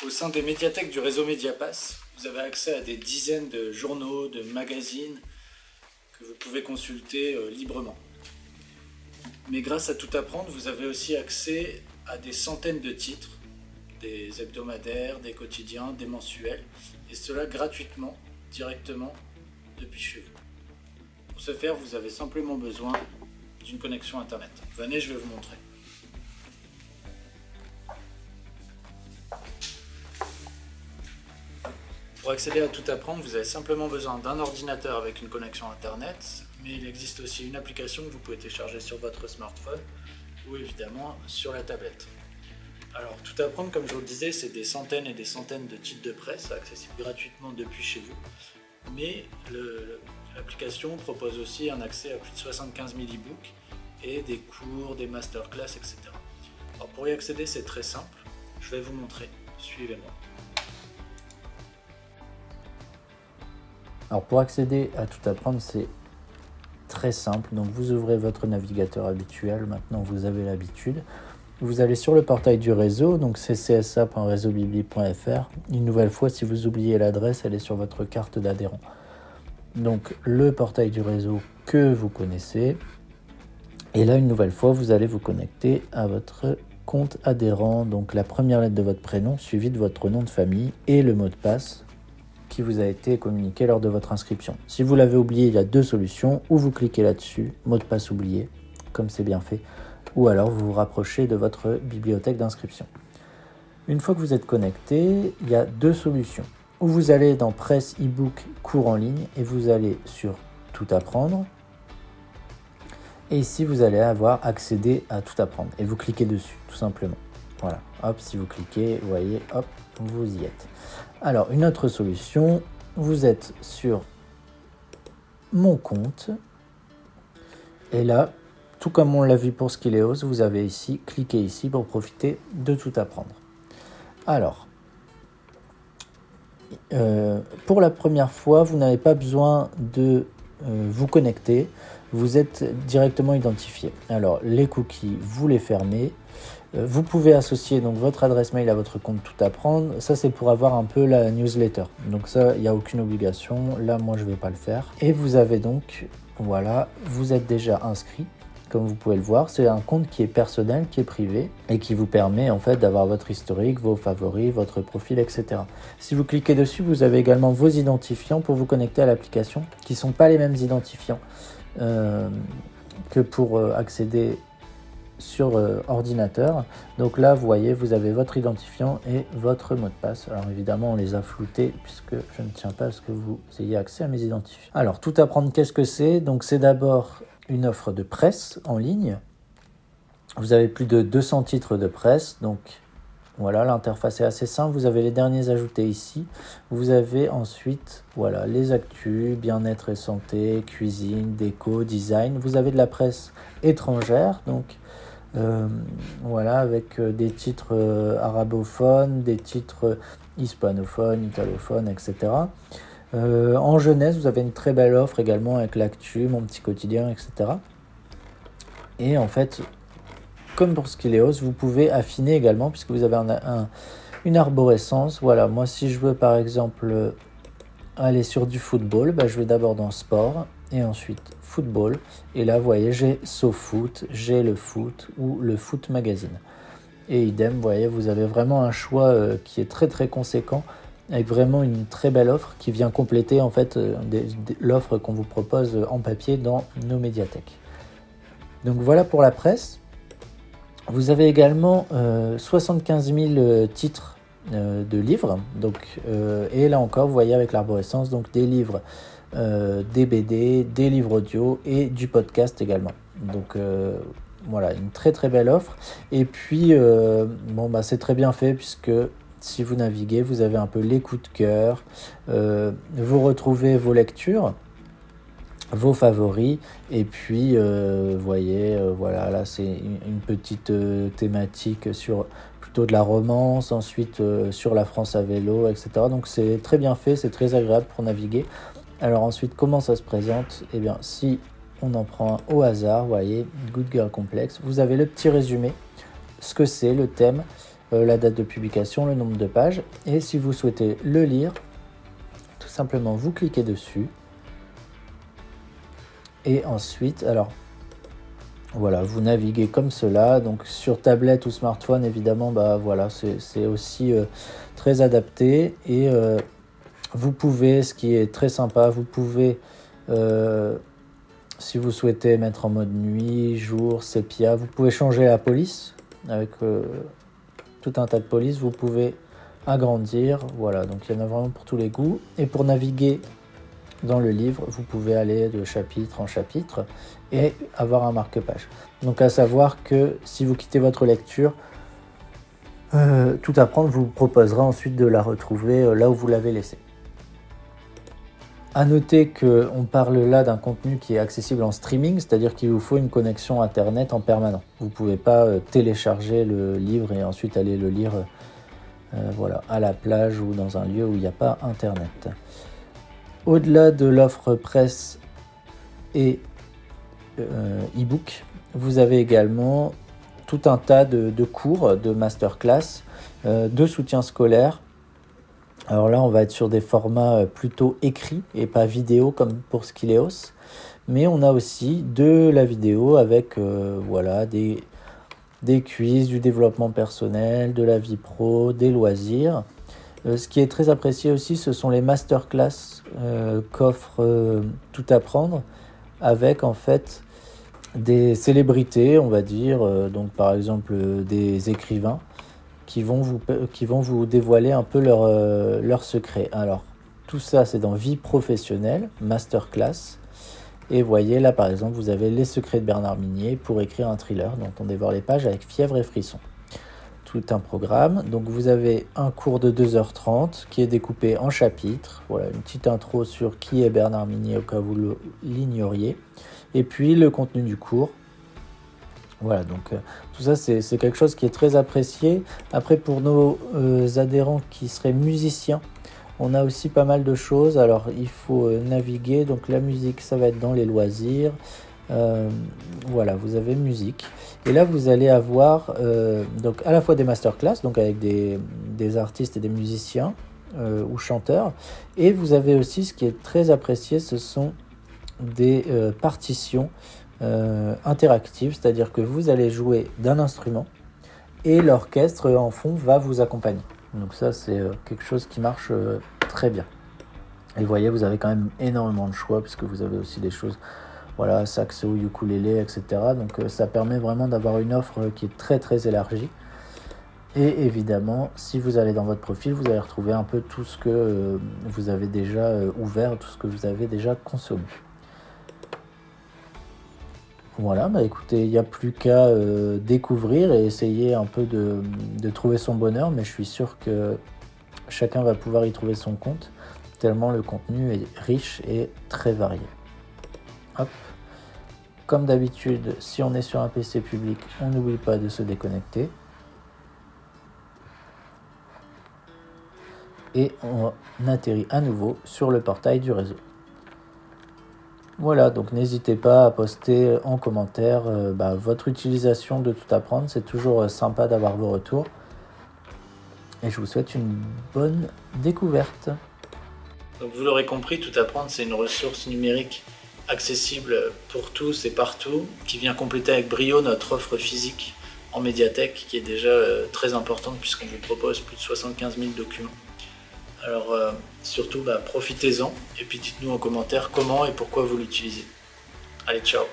Au sein des médiathèques du réseau Mediapass, vous avez accès à des dizaines de journaux, de magazines que vous pouvez consulter librement. Mais grâce à Tout Apprendre, vous avez aussi accès à des centaines de titres, des hebdomadaires, des quotidiens, des mensuels, et cela gratuitement, directement, depuis chez vous. Pour ce faire, vous avez simplement besoin d'une connexion Internet. Venez, je vais vous montrer. Pour accéder à Tout Apprendre, vous avez simplement besoin d'un ordinateur avec une connexion Internet, mais il existe aussi une application que vous pouvez télécharger sur votre smartphone ou évidemment sur la tablette. Alors, Tout Apprendre, comme je vous le disais, c'est des centaines et des centaines de titres de presse accessibles gratuitement depuis chez vous, mais l'application propose aussi un accès à plus de 75 000 e-books et des cours, des masterclass, etc. Alors, pour y accéder, c'est très simple. Je vais vous montrer. Suivez-moi. Alors pour accéder à Tout Apprendre, c'est très simple. Donc vous ouvrez votre navigateur habituel, maintenant vous avez l'habitude. Vous allez sur le portail du réseau, donc c'est csa.réseaubibli.fr. Une nouvelle fois, si vous oubliez l'adresse, elle est sur votre carte d'adhérent. Donc le portail du réseau que vous connaissez. Et là, une nouvelle fois, vous allez vous connecter à votre compte adhérent. Donc la première lettre de votre prénom suivie de votre nom de famille et le mot de passe qui vous a été communiqué lors de votre inscription. Si vous l'avez oublié, il y a deux solutions. Ou vous cliquez là-dessus, mot de passe oublié, comme c'est bien fait, ou alors vous vous rapprochez de votre bibliothèque d'inscription. Une fois que vous êtes connecté, il y a deux solutions. Ou vous allez dans Presse, e-book, cours en ligne, et vous allez sur Tout Apprendre. Et ici, vous allez avoir accédé à Tout Apprendre. Et vous cliquez dessus, tout simplement. Voilà, hop, si vous cliquez, vous voyez, hop, vous y êtes. Alors, une autre solution, vous êtes sur Mon compte. Et là, tout comme on l'a vu pour Skilleos, vous avez ici, cliquez ici pour profiter de Tout Apprendre. Alors, pour la première fois, vous n'avez pas besoin de vous connecter. Vous êtes directement identifié. Alors, les cookies, vous les fermez. Vous pouvez associer donc votre adresse mail à votre compte Tout Apprendre. Ça, c'est pour avoir un peu la newsletter. Donc ça, il n'y a aucune obligation. Là, moi, je ne vais pas le faire. Et vous avez donc, voilà, vous êtes déjà inscrit. Comme vous pouvez le voir, c'est un compte qui est personnel, qui est privé et qui vous permet en fait d'avoir votre historique, vos favoris, votre profil, etc. Si vous cliquez dessus, vous avez également vos identifiants pour vous connecter à l'application, qui ne sont pas les mêmes identifiants que pour accéder sur ordinateur. Donc là, vous voyez, vous avez votre identifiant et votre mot de passe. Alors évidemment, on les a floutés puisque je ne tiens pas à ce que vous ayez accès à mes identifiants. Alors, Tout Apprendre, qu'est-ce que c'est ? Donc, c'est d'abord une offre de presse en ligne. Vous avez plus de 200 titres de presse. Donc, voilà, l'interface est assez simple. Vous avez les derniers ajoutés ici. Vous avez ensuite, voilà, les actus, bien-être et santé, cuisine, déco, design. Vous avez de la presse étrangère, donc voilà, avec des titres arabophones, des titres hispanophones, italophones, etc. En jeunesse, vous avez une très belle offre également avec l'actu, mon petit quotidien, etc. Et en fait, comme pour Skilleos, vous pouvez affiner également puisque vous avez une arborescence. Voilà, moi si je veux par exemple aller sur du football, je vais d'abord dans sport et ensuite football. Et là, vous voyez, j'ai SoFoot, j'ai le foot ou le foot magazine. Et idem, vous voyez, vous avez vraiment un choix qui est très très conséquent avec vraiment une très belle offre qui vient compléter en fait l'offre qu'on vous propose en papier dans nos médiathèques. Donc voilà pour la presse. Vous avez également 75 000 titres de livres. Donc, et là encore, vous voyez avec l'arborescence, donc des livres, des BD, des livres audio et du podcast également. Donc voilà, une très très belle offre. Et puis, c'est très bien fait puisque si vous naviguez, vous avez un peu les coups de cœur, vous retrouvez vos lectures, vos favoris, et puis vous voyez, voilà, là c'est une petite thématique sur plutôt de la romance, ensuite sur la France à vélo, etc. Donc c'est très bien fait, c'est très agréable pour naviguer. Alors ensuite, comment ça se présente ? Eh bien, si on en prend un au hasard, vous voyez, Good Girl Complex, vous avez le petit résumé, ce que c'est, le thème, la date de publication, le nombre de pages. Et si vous souhaitez le lire, tout simplement vous cliquez dessus. Et ensuite, alors voilà, vous naviguez comme cela. Donc sur tablette ou smartphone, évidemment, voilà, c'est aussi très adapté. Et vous pouvez, ce qui est très sympa, vous pouvez, si vous souhaitez mettre en mode nuit, jour, sépia, vous pouvez changer la police avec tout un tas de polices. Vous pouvez agrandir, voilà, donc il y en a vraiment pour tous les goûts. Et pour naviguer dans le livre, vous pouvez aller de chapitre en chapitre et avoir un marque-page. Donc à savoir que si vous quittez votre lecture, Tout apprendre vous proposera ensuite de la retrouver là où vous l'avez laissée. À noter qu'on parle là d'un contenu qui est accessible en streaming, c'est-à-dire qu'il vous faut une connexion internet en permanent. Vous ne pouvez pas télécharger le livre et ensuite aller le lire à la plage ou dans un lieu où il n'y a pas internet. Au-delà de l'offre presse et e-book, vous avez également tout un tas de cours, de masterclass, de soutien scolaire. Alors là, on va être sur des formats plutôt écrits et pas vidéo comme pour Skileos. Mais on a aussi de la vidéo avec des quiz, du développement personnel, de la vie pro, des loisirs. Ce qui est très apprécié aussi, ce sont les masterclass qu'offre Tout apprendre avec en fait des célébrités, on va dire, donc par exemple des écrivains qui vont vous dévoiler un peu leurs secrets. Alors, tout ça, c'est dans Vie professionnelle, Masterclass. Et voyez, là, par exemple, vous avez Les secrets de Bernard Minier pour écrire un thriller dont on dévore les pages avec fièvre et frisson. Tout un programme. Donc, vous avez un cours de 2h30 qui est découpé en chapitres. Voilà, une petite intro sur qui est Bernard Minier au cas où vous l'ignoriez. Et puis, le contenu du cours. Voilà, donc tout ça, c'est quelque chose qui est très apprécié. Après, pour nos adhérents qui seraient musiciens, on a aussi pas mal de choses. Alors, il faut naviguer. Donc, la musique, ça va être dans les loisirs. Voilà, vous avez musique. Et là, vous allez avoir donc à la fois des masterclass, donc avec des artistes et des musiciens ou chanteurs. Et vous avez aussi, ce qui est très apprécié, ce sont des partitions interactive, c'est-à-dire que vous allez jouer d'un instrument et l'orchestre en fond va vous accompagner. Donc ça, c'est quelque chose qui marche très bien. Et vous voyez, vous avez quand même énormément de choix puisque vous avez aussi des choses, voilà, saxo, ukulélé, etc. Donc ça permet vraiment d'avoir une offre qui est très très élargie. Et évidemment, si vous allez dans votre profil, vous allez retrouver un peu tout ce que vous avez déjà ouvert, tout ce que vous avez déjà consommé. Voilà, écoutez, il n'y a plus qu'à découvrir et essayer un peu de trouver son bonheur, mais je suis sûr que chacun va pouvoir y trouver son compte, tellement le contenu est riche et très varié. Hop. Comme d'habitude, si on est sur un PC public, on n'oublie pas de se déconnecter. Et on atterrit à nouveau sur le portail du réseau. Voilà, donc n'hésitez pas à poster en commentaire votre utilisation de Tout apprendre. C'est toujours sympa d'avoir vos retours. Et je vous souhaite une bonne découverte. Donc vous l'aurez compris, Tout apprendre, c'est une ressource numérique accessible pour tous et partout, qui vient compléter avec brio notre offre physique en médiathèque, qui est déjà très importante puisqu'on vous propose plus de 75 000 documents. Alors surtout, profitez-en et puis dites-nous en commentaire comment et pourquoi vous l'utilisez. Allez, ciao!